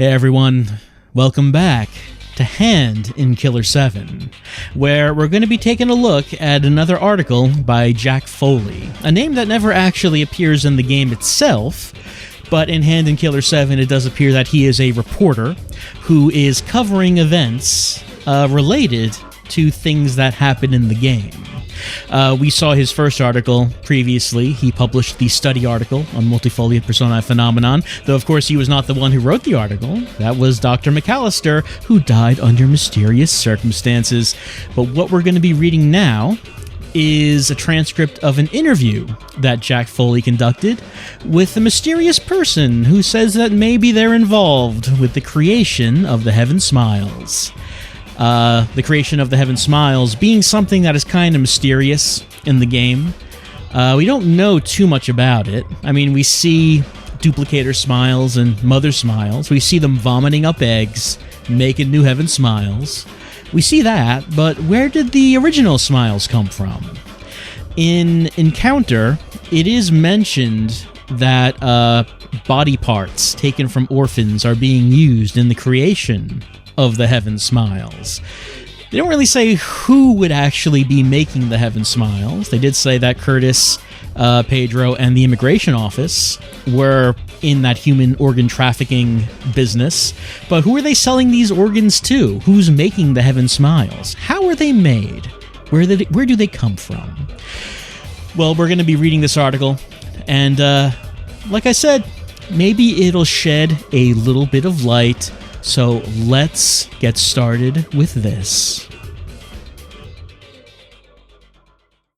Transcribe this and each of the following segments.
Hey everyone, welcome back to Hand in Killer7, where we're going to be taking a look at another article by Jack Foley, a name that never actually appears in the game itself, but in Hand in Killer7 it does appear that he is a reporter who is covering events related to things that happen in the game. We saw his first article previously. He published the study article on multifoliate personae phenomenon, though of course he was not the one who wrote the article. That was Dr. McAllister, who died under mysterious circumstances. But what we're going to be reading now is a transcript of an interview that Jack Foley conducted with a mysterious person who says that maybe they're involved with the creation of the Heaven Smiles. The creation of the Heaven Smiles being something that is kind of mysterious in the game. We don't know too much about it. I mean, we see duplicator smiles and mother smiles. We see them vomiting up eggs, making new Heaven Smiles. We see that, but where did the original smiles come from? In Encounter, it is mentioned that body parts taken from orphans are being used in the creation of the Heaven Smiles. They don't really say who would actually be making the Heaven Smiles. They did say that Curtis, Pedro, and the Immigration Office were in that human organ trafficking business. But who are they selling these organs to? Who's making the Heaven Smiles? How are they made? Where do they come from? Well, we're going to be reading this article, and like I said, maybe it'll shed a little bit of light. So let's get started with this.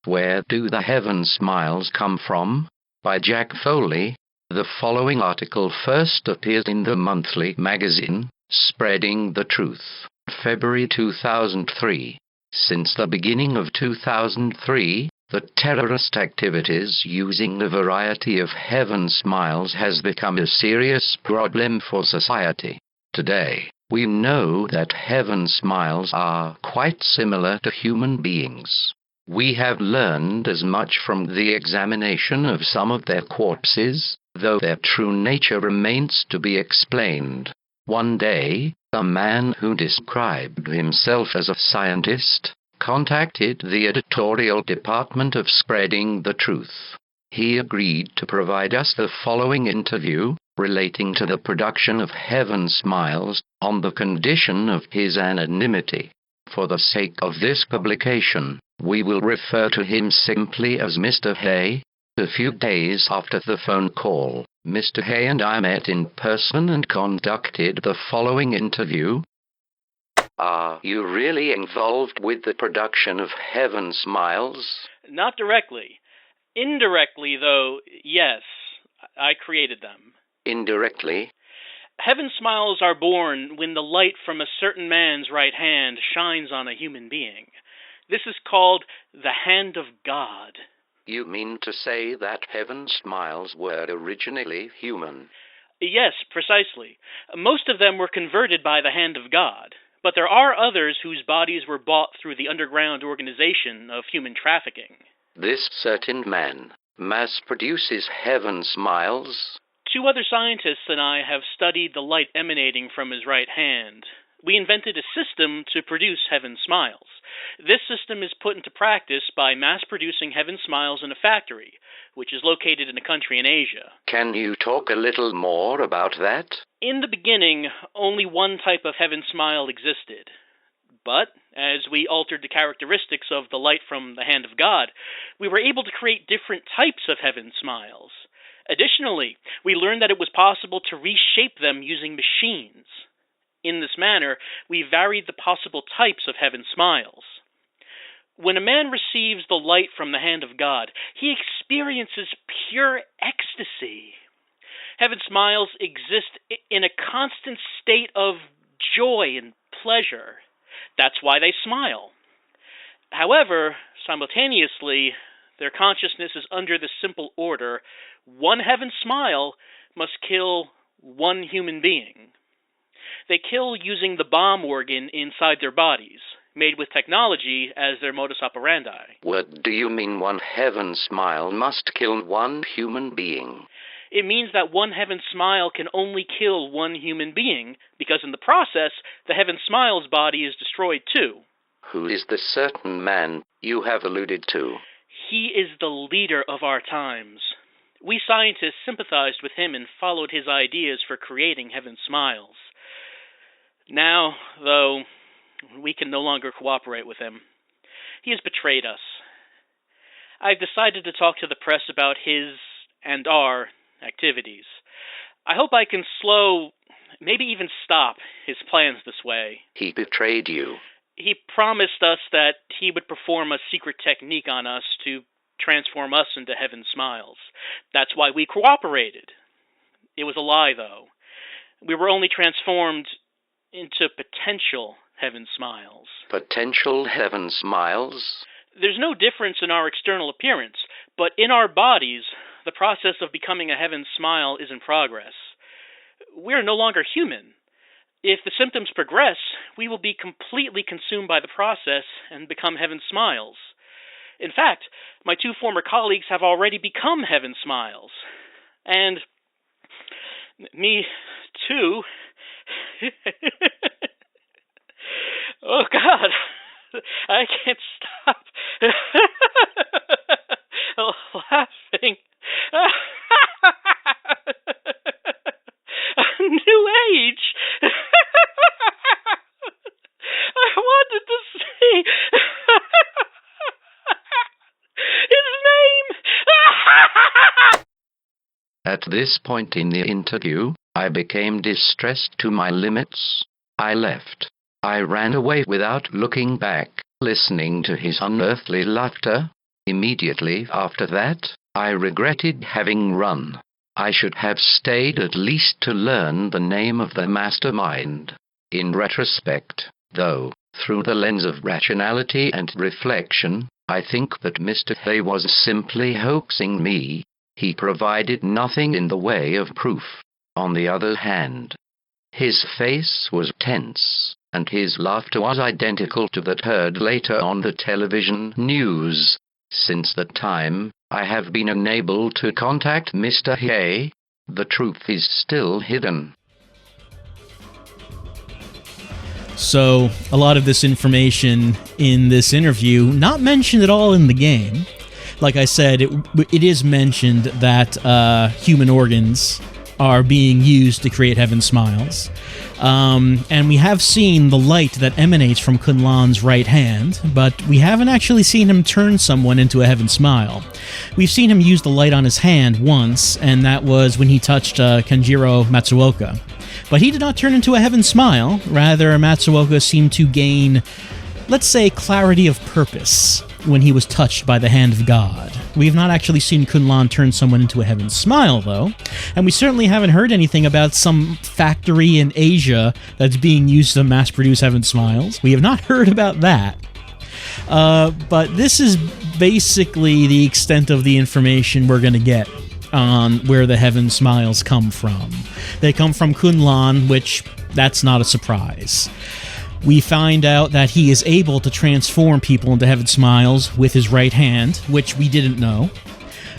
Where Do the Heaven Smiles Come From? By Jack Foley. The following article first appeared in the monthly magazine, Spreading the Truth, February 2003. Since the beginning of 2003, the terrorist activities using a variety of Heaven Smiles has become a serious problem for society. Today, we know that Heaven Smiles are quite similar to human beings. We have learned as much from the examination of some of their corpses, though their true nature remains to be explained. One day, a man who described himself as a scientist contacted the editorial department of Spreading the Truth. He agreed to provide us the following interview, relating to the production of Heaven Smiles, on the condition of his anonymity. For the sake of this publication, we will refer to him simply as Mr. Hay. A few days after the phone call, Mr. Hay and I met in person and conducted the following interview. Are you really involved with the production of Heaven Smiles? Not directly. Indirectly, though, yes. I created them. Indirectly? Heaven Smiles are born when the light from a certain man's right hand shines on a human being. This is called the Hand of God. You mean to say that Heaven Smiles were originally human? Yes, precisely. Most of them were converted by the Hand of God, but there are others whose bodies were bought through the underground organization of human trafficking. This certain man mass produces Heaven Smiles? Two other scientists and I have studied the light emanating from his right hand. We invented a system to produce Heaven Smiles. This system is put into practice by mass-producing Heaven Smiles in a factory, which is located in a country in Asia. Can you talk a little more about that? In the beginning, only one type of Heaven Smile existed. But, as we altered the characteristics of the light from the Hand of God, we were able to create different types of Heaven Smiles. Additionally, we learned that it was possible to reshape them using machines. In this manner, we varied the possible types of Heaven Smiles. When a man receives the light from the Hand of God, he experiences pure ecstasy. Heaven Smiles exist in a constant state of joy and pleasure. That's why they smile. However, simultaneously, their consciousness is under the simple order: one Heaven Smile must kill one human being. They kill using the bomb organ inside their bodies, made with technology as their modus operandi. What do you mean one Heaven Smile must kill one human being? It means that one heaven smile can only kill one human being, because in the process, the heaven smile's body is destroyed too. Who is the certain man you have alluded to? He is the leader of our times. We scientists sympathized with him and followed his ideas for creating heaven smiles. Now, though, we can no longer cooperate with him. He has betrayed us. I've decided to talk to the press about his and our activities. I hope I can slow, maybe even stop, his plans this way. He betrayed you. He promised us that he would perform a secret technique on us to transform us into heaven smiles. That's why we cooperated. It was a lie, though. We were only transformed into potential heaven smiles. Potential heaven smiles? There's no difference in our external appearance, but in our bodies, the process of becoming a heaven smile is in progress. We're no longer human. If the symptoms progress, we will be completely consumed by the process and become heaven smiles. In fact, my two former colleagues have already become heaven smiles. And me, too. Oh, God. I can't stop laughing. A new age. I wanted to see his name. At this point in the interview, I became distressed to my limits. I left. I ran away without looking back, listening to his unearthly laughter. Immediately after that, I regretted having run. I should have stayed at least to learn the name of the mastermind. In retrospect, though, through the lens of rationality and reflection, I think that Mr. Hay was simply hoaxing me. He provided nothing in the way of proof. On the other hand, his face was tense, and his laughter was identical to that heard later on the television news. Since that time, I have been unable to contact Mr. Hay. The truth is still hidden. So, a lot of this information in this interview, not mentioned at all in the game. Like I said, it is mentioned that human organs are being used to create heaven smiles. And we have seen the light that emanates from Kun Lan's right hand, but we haven't actually seen him turn someone into a heaven smile. We've seen him use the light on his hand once, and that was when he touched Kanjiro Matsuoka. But he did not turn into a heaven smile. Rather, Matsuoka seemed to gain, let's say, clarity of purpose when he was touched by the hand of God. We have not actually seen Kun Lan turn someone into a heaven smile, though, and we certainly haven't heard anything about some factory in Asia that's being used to mass-produce heaven smiles. We have not heard about that. But this is basically the extent of the information we're going to get on where the heaven smiles come from. They come from Kun Lan, which that's not a surprise. We find out that he is able to transform people into heaven smiles with his right hand, which we didn't know.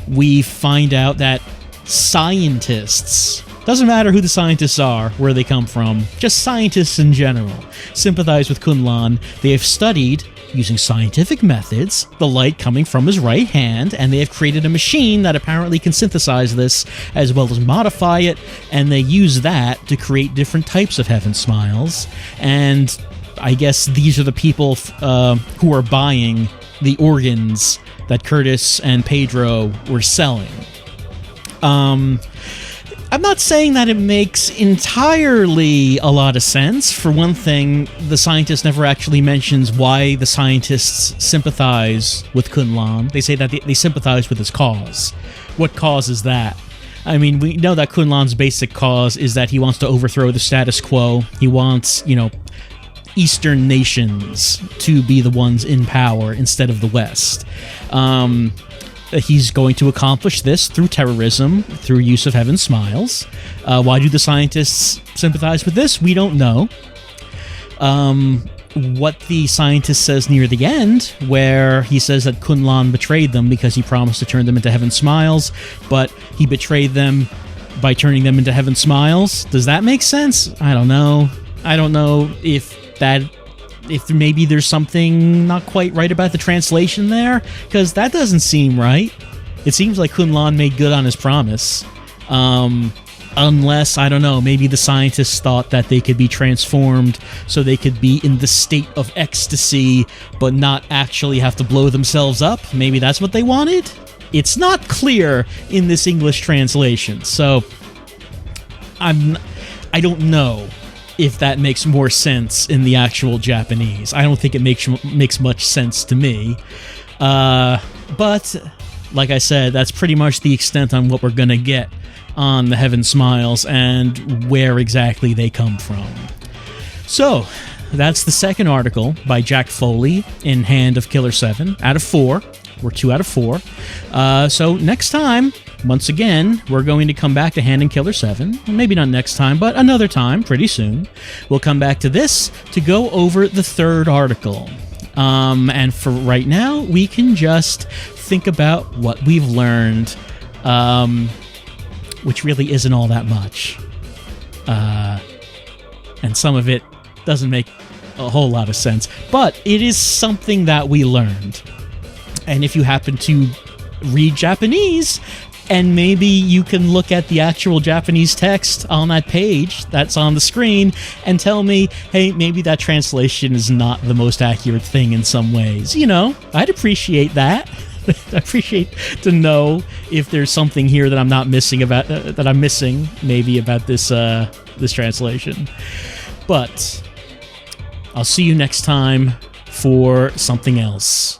We find out that scientists, doesn't matter who the scientists are, where they come from, just scientists in general, sympathize with Kun Lan. They have studied, using scientific methods, the light coming from his right hand, and they have created a machine that apparently can synthesize this as well as modify it, and they use that to create different types of heaven smiles. And I guess these are the people who are buying the organs that Curtis and Pedro were selling. I'm not saying that it makes entirely a lot of sense. For one thing, the scientist never actually mentions why the scientists sympathize with Kun Lan. They say that they sympathize with his cause. What cause is that? I mean, we know that Kun Lan's basic cause is that he wants to overthrow the status quo. He wants, Eastern nations to be the ones in power instead of the West. He's going to accomplish this through terrorism, through use of heaven smiles. Why do the scientists sympathize with this? We don't know. What the scientist says near the end, where he says that Kun Lan betrayed them because he promised to turn them into heaven smiles, but he betrayed them by turning them into Heaven Smiles. Does that make sense? I don't know. I don't know if maybe there's something not quite right about the translation there, because that doesn't seem right. It seems like Kun Lan made good on his promise. Unless, I don't know, maybe the scientists thought that they could be transformed so they could be in the state of ecstasy, but not actually have to blow themselves up. Maybe that's what they wanted? It's not clear in this English translation, so I don't know if that makes more sense in the actual Japanese. I don't think it makes much sense to me. But, like I said, that's pretty much the extent on what we're going to get on the Heaven Smiles and where exactly they come from. So, that's the second article by Jack Foley in Hand of Killer7 out of 4. We're 2 out of 4. So next time, once again, we're going to come back to Hand and Killer7. Maybe not next time, but another time, pretty soon. We'll come back to this to go over the third article. And for right now, we can just think about what we've learned, which really isn't all that much. And some of it doesn't make a whole lot of sense, but it is something that we learned. And if you happen to read Japanese, and maybe you can look at the actual Japanese text on that page that's on the screen and tell me, hey, maybe that translation is not the most accurate thing in some ways. You know, I'd appreciate that. I appreciate to know if there's something here that I'm not missing about that I'm missing maybe about this this translation. But I'll see you next time for something else.